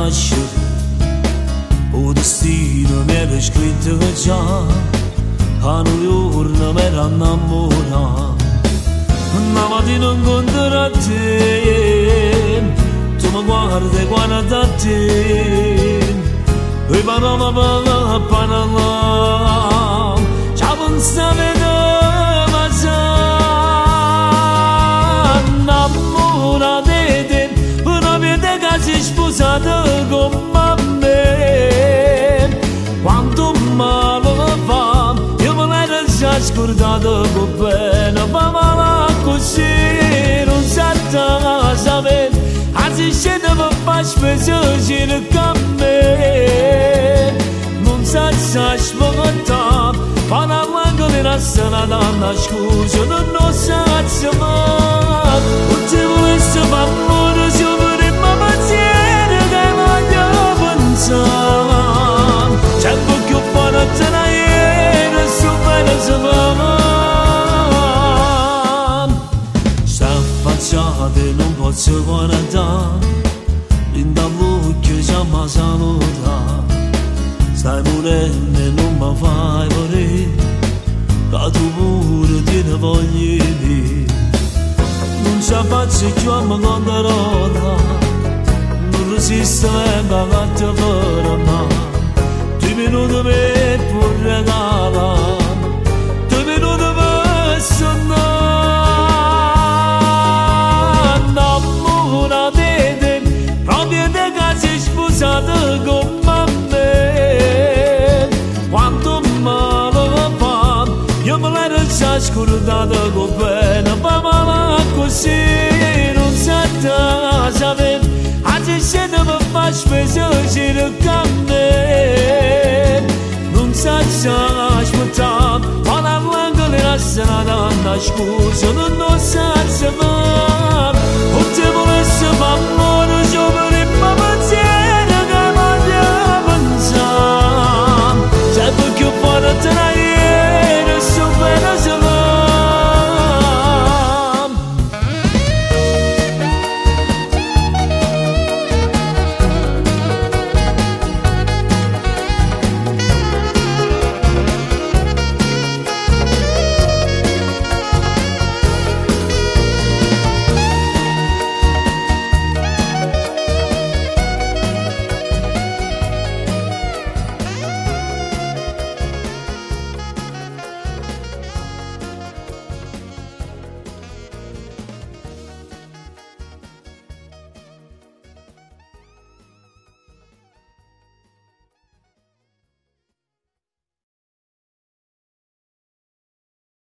nascere, o destino mi era scritto già, a New York mi era innamorato. Una mattina incontro a te, tu mi guardi guarda a te, e parola per parlare, ci pensavi come già, innamorata di te, una vita che si è sposata con me, quanto male fa, io me l'ero già scordato con bene, ma così non sa sapere, anzi scende per far piacere con me, non sa aspettare, parlare con la strada, scusa, non sa sapere, non ti volessi fare amore, se vorremmo pensiero che voglio pensare, c'è un po' più forte da ieri, su bene sapere. Non posso guardare, in dall'occhio già mi saluta, stai morendo e non mi fai morire, che tu pure ti ne voglio dire, non ci faccio più a me controllare, non resisto venga a te per me, 2 minuti per pur regalare, 2 minuti per sonare. Con me, quanto male fa, io me l'ero già scordato con bene, ma così non sa sapere, anzi scende per far piacere con me, non sa aspettare, parlare con la strada, scusa, non sa sapere, non ti volessi fare.